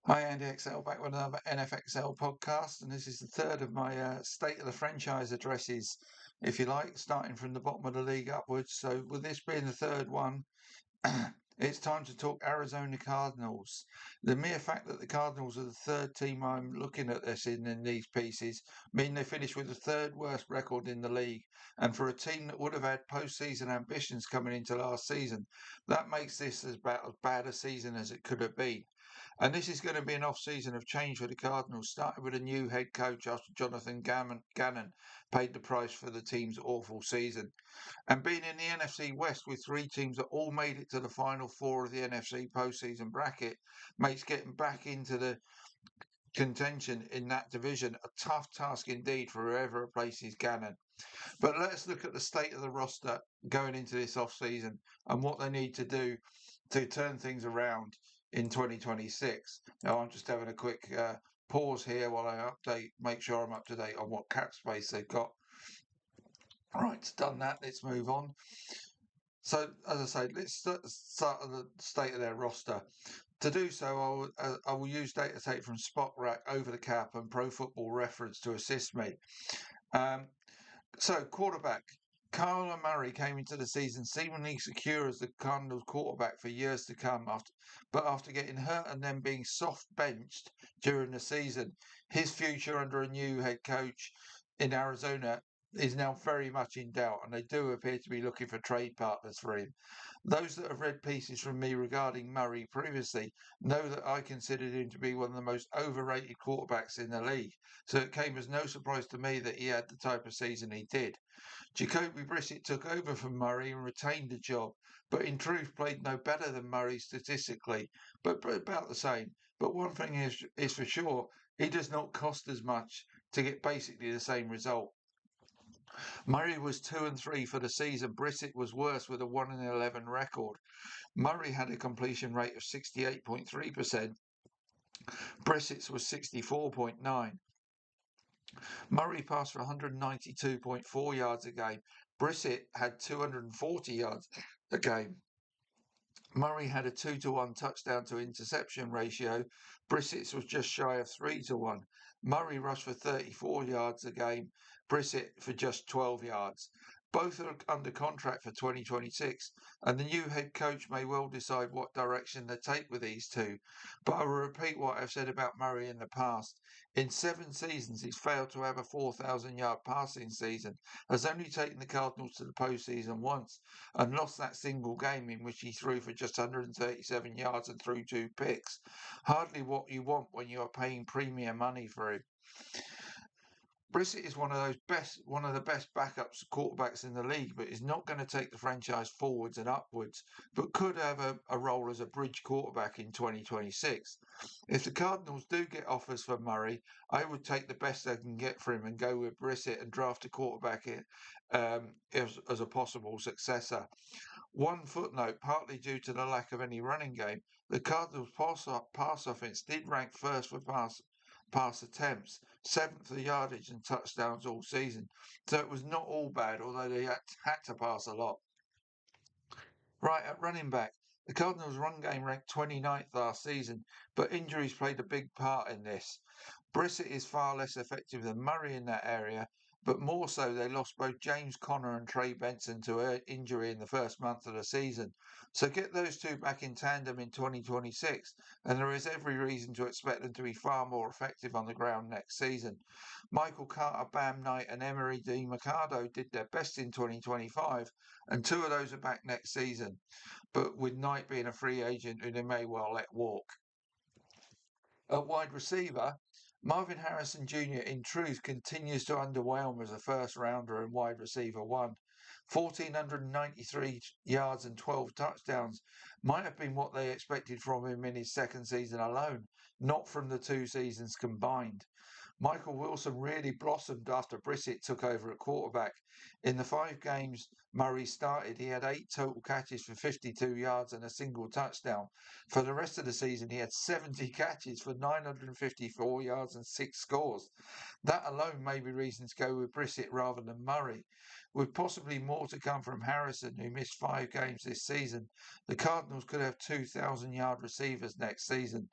Hi, Andy XL, back with another NFXL podcast, and this is the third of my State of the Franchise addresses, if you like, starting from the bottom of the league upwards. So, with this being the third one, it's time to talk Arizona Cardinals. The mere fact that the Cardinals are the third team I'm looking at this in these pieces mean they finished with the third worst record in the league. And for a team that would have had postseason ambitions coming into last season, that makes this about as bad a season as it could have been. And this is going to be an off-season of change for the Cardinals, starting with a new head coach after Jonathan Gannon paid the price for the team's awful season. And being in the NFC West with three teams that all made it to the final four of the NFC postseason bracket makes getting back into the contention in that division a tough task indeed for whoever replaces Gannon. But let's look at the state of the roster going into this off-season and what they need to do to turn things around in 2026. Now, I'm just having a quick pause here while I make sure I'm up to date on what cap space they've got. Right, done that. Let's move on. So, as I say, let's start at the state of their roster. To do so, I will use data tape from Spot Rack, Over the Cap, and Pro Football Reference to assist me. Um, So, quarterback. Kyler Murray came into the season seemingly secure as the Cardinals quarterback for years to come, but after getting hurt and then being soft benched during the season, his future under a new head coach in Arizona is now very much in doubt, and they do appear to be looking for trade partners for him. Those that have read pieces from me regarding Murray previously know that I considered him to be one of the most overrated quarterbacks in the league, so it came as no surprise to me that he had the type of season he did. Jacoby Brissett took over from Murray and retained the job, but in truth played no better than Murray statistically, but about the same. But one thing is for sure, he does not cost as much to get basically the same result. Murray was 2-3 for the season. Brissett was worse with a 1-11 record. Murray had a completion rate of 68.3%. Brissett's was 64.9. Murray passed for 192.4 yards a game. Brissett had 240 yards a game. Murray had a 2-1 touchdown to interception ratio. Brissett's was just shy of 3-1. Murray rushed for 34 yards a game. Brissett for just 12 yards. Both are under contract for 2026, and the new head coach may well decide what direction they take with these two. But I will repeat what I've said about Murray in the past. In 7 seasons, he's failed to have a 4,000-yard passing season, has only taken the Cardinals to the postseason once, and lost that single game in which he threw for just 137 yards and threw 2 picks. Hardly what you want when you are paying premium money for him. Brissett is one of the best backups quarterbacks in the league, but is not going to take the franchise forwards and upwards, but could have a role as a bridge quarterback in 2026. If the Cardinals do get offers for Murray, I would take the best they can get for him and go with Brissett and draft a quarterback as a possible successor. One footnote, partly due to the lack of any running game, the Cardinals' pass offense did rank first for pass attempts, seventh for yardage and touchdowns all season. So it was not all bad, although they had to pass a lot. Right, at running back, the Cardinals' run game ranked 29th last season, but injuries played a big part in this. Brissett is far less effective than Murray in that area, but more so they lost both James Conner and Trey Benson to injury in the first month of the season. So get those two back in tandem in 2026, and there is every reason to expect them to be far more effective on the ground next season. Michael Carter, Bam Knight, and Emery DeMarcado did their best in 2025, and two of those are back next season, but with Knight being a free agent who they may well let walk. At wide receiver, Marvin Harrison Jr. in truth continues to underwhelm as a first rounder and wide receiver one. 1,493 yards and 12 touchdowns might have been what they expected from him in his second season alone, not from the 2 seasons combined. Michael Wilson really blossomed after Brissett took over at quarterback. In the 5 games Murray started, he had 8 total catches for 52 yards and a single touchdown. For the rest of the season, he had 70 catches for 954 yards and 6 scores. That alone may be reason to go with Brissett rather than Murray. With possibly more to come from Harrison, who missed 5 games this season, the Cardinals could have 2,000-yard receivers next season.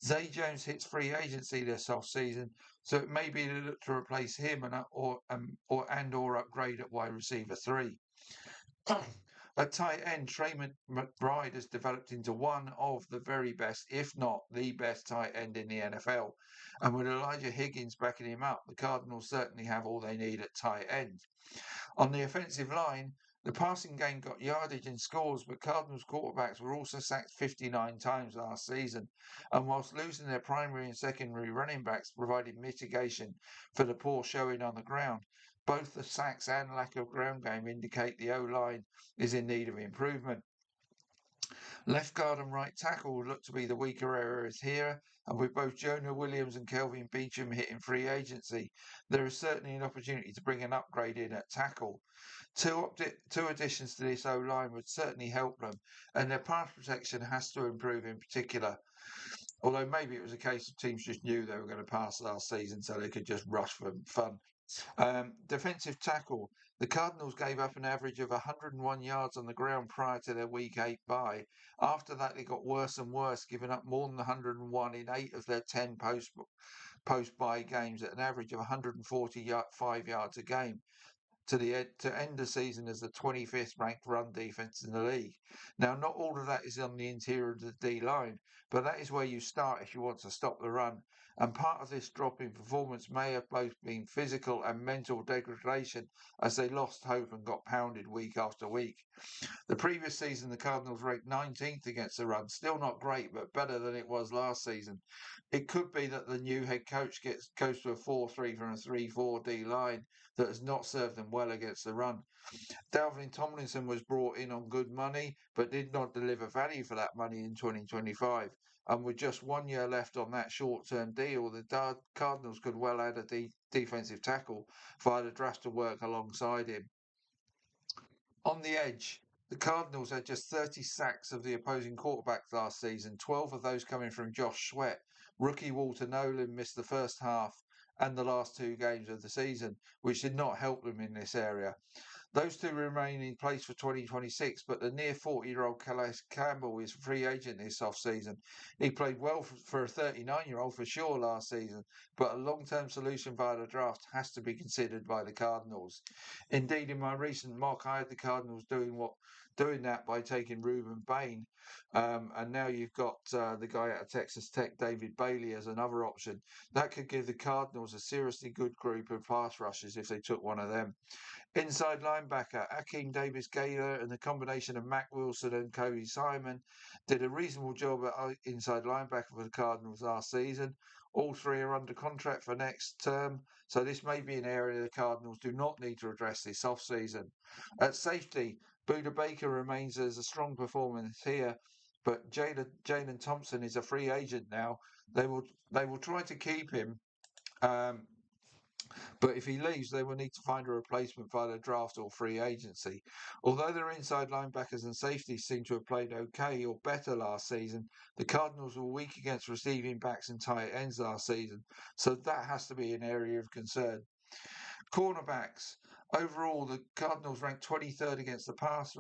Zay Jones hits free agency this off-season, so it may be a look to replace him or upgrade at wide receiver 3. At tight end, Trey McBride has developed into one of the very best, if not the best tight end in the NFL. And with Elijah Higgins backing him up, the Cardinals certainly have all they need at tight end. On the offensive line, the passing game got yardage and scores, but Cardinals quarterbacks were also sacked 59 times last season. And whilst losing their primary and secondary running backs provided mitigation for the poor showing on the ground, both the sacks and lack of ground game indicate the O-line is in need of improvement. Left guard and right tackle look to be the weaker areas here, and with both Jonah Williams and Kelvin Beachum hitting free agency, there is certainly an opportunity to bring an upgrade in at tackle. Two additions to this O-line would certainly help them, and their pass protection has to improve in particular. Although maybe it was a case of teams just knew they were going to pass last season, so they could just rush for fun. Defensive tackle. The Cardinals gave up an average of 101 yards on the ground prior to their Week 8 bye. After that, they got worse and worse, giving up more than 101 in 8 of their 10 post-bye games at an average of 145 yards a game to end the season as the 25th ranked run defense in the league. Now, not all of that is on the interior of the D line, but that is where you start if you want to stop the run. And part of this drop in performance may have both been physical and mental degradation as they lost hope and got pounded week after week. The previous season, the Cardinals ranked 19th against the run. Still not great, but better than it was last season. It could be that the new head coach goes to a 4-3 from a 3-4 D line that has not served them well against the run. Dalvin Tomlinson was brought in on good money, but did not deliver value for that money in 2025. And with just 1 year left on that short-term deal, the Cardinals could well add a defensive tackle via the draft to work alongside him. On the edge, the Cardinals had just 30 sacks of the opposing quarterbacks last season, 12 of those coming from Josh Sweat. Rookie Walter Nolan missed the first half and the last 2 games of the season, which did not help them in this area. Those two remain in place for 2026, but the near 40-year-old Calais Campbell is a free agent this offseason. He played well for a 39-year-old for sure last season, but a long-term solution via the draft has to be considered by the Cardinals. Indeed, in my recent mock, I had the Cardinals doing that by taking Reuben Bain, and now you've got the guy out of Texas Tech, David Bailey, as another option. That could give the Cardinals a seriously good group of pass rushers if they took one of them. Inside linebacker, Akeem Davis-Gaylor and the combination of Mack Wilson and Cody Simon did a reasonable job at inside linebacker for the Cardinals last season. All three are under contract for next term, so this may be an area the Cardinals do not need to address this offseason. At safety, Buda Baker remains as a strong performance here, but Jalen Thompson is a free agent now. They will try to keep him. But if he leaves, they will need to find a replacement via the draft or free agency. Although their inside linebackers and safeties seem to have played okay or better last season, the Cardinals were weak against receiving backs and tight ends last season, so that has to be an area of concern. Cornerbacks. Overall, the Cardinals ranked 23rd against the pass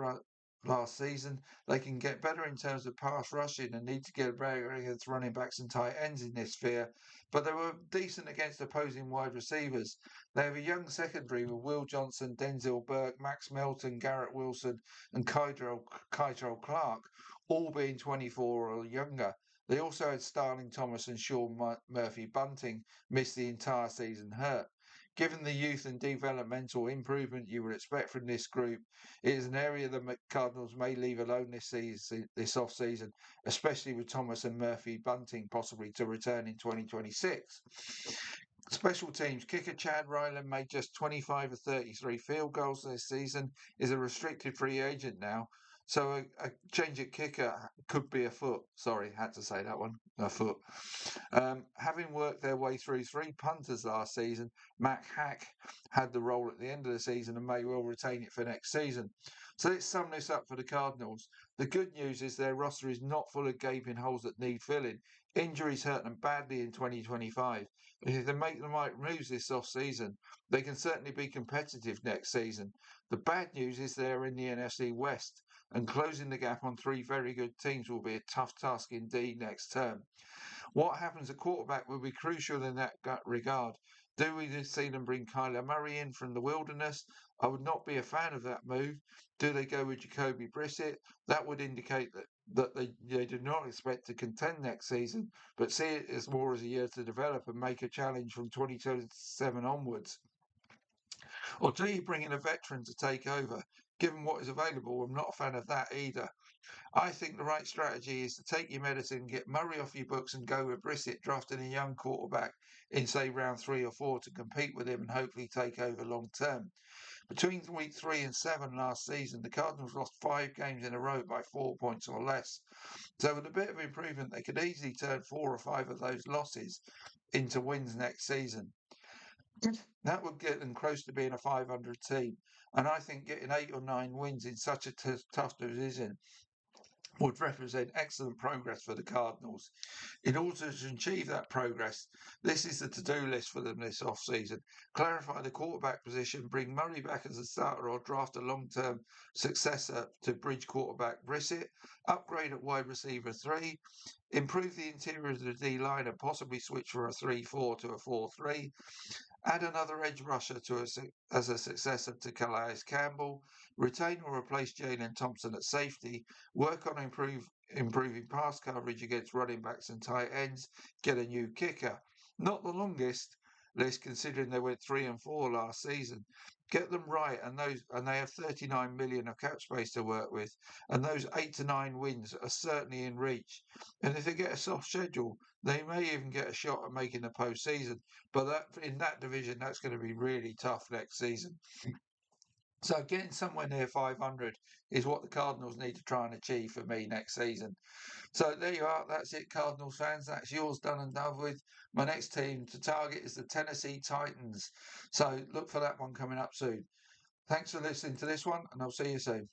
last season. They can get better in terms of pass rushing and need to get better against running backs and tight ends in this sphere, but they were decent against opposing wide receivers. They have a young secondary with Will Johnson, Denzel Burke, Max Melton, Garrett Wilson, and Keitrell Clark, all being 24 or younger. They also had Starling Thomas and Sean Murphy Bunting miss the entire season hurt. Given the youth and developmental improvement you would expect from this group, it is an area the Cardinals may leave alone this off-season, especially with Thomas and Murphy Bunting possibly to return in 2026. Special teams kicker Chad Ryland made just 25 of 33 field goals this season, is a restricted free agent now. So a change at kicker could be afoot. Sorry, had to say that one. Afoot. Having worked their way through 3 punters last season, Matt Hack had the role at the end of the season and may well retain it for next season. So let's sum this up for the Cardinals. The good news is their roster is not full of gaping holes that need filling. Injuries hurt them badly in 2025. And if they make the right moves this off-season, they can certainly be competitive next season. The bad news is they're in the NFC West, and closing the gap on 3 very good teams will be a tough task indeed next term. What happens at quarterback will be crucial in that regard. Do we just see them bring Kyler Murray in from the wilderness? I would not be a fan of that move. Do they go with Jacoby Brissett? That would indicate that they do not expect to contend next season, but see it as more as a year to develop and make a challenge from 2027 onwards. Or do you bring in a veteran to take over? Given what is available, I'm not a fan of that either. I think the right strategy is to take your medicine, get Murray off your books, and go with Brissett, drafting a young quarterback in, say, round 3 or 4 to compete with him and hopefully take over long term. Between week 3 and 7 last season, the Cardinals lost 5 games in a row by 4 points or less. So, with a bit of improvement, they could easily turn 4 or 5 of those losses into wins next season. That would get them close to being a 500 team. And I think getting 8 or 9 wins in such a tough division would represent excellent progress for the Cardinals. In order to achieve that progress, this is the to-do list for them this off-season. Clarify the quarterback position, bring Murray back as a starter or draft a long-term successor to bridge quarterback Brissett, upgrade at wide receiver 3, improve the interior of the D-line and possibly switch from a 3-4 to a 4-3, add another edge rusher as a successor to Calais Campbell, retain or replace Jalen Thompson at safety, work on improving pass coverage against running backs and tight ends, get a new kicker. Not the longest list considering they went 3 and 4 last season. Get them right, and they have 39 million of cap space to work with, and those 8 to 9 wins are certainly in reach. And if they get a soft schedule, they may even get a shot at making the postseason. But that in that division, that's going to be really tough next season. So getting somewhere near 500 is what the Cardinals need to try and achieve for me next season. So there you are. That's it, Cardinals fans. That's yours done and done with. My next team to target is the Tennessee Titans. So look for that one coming up soon. Thanks for listening to this one, and I'll see you soon.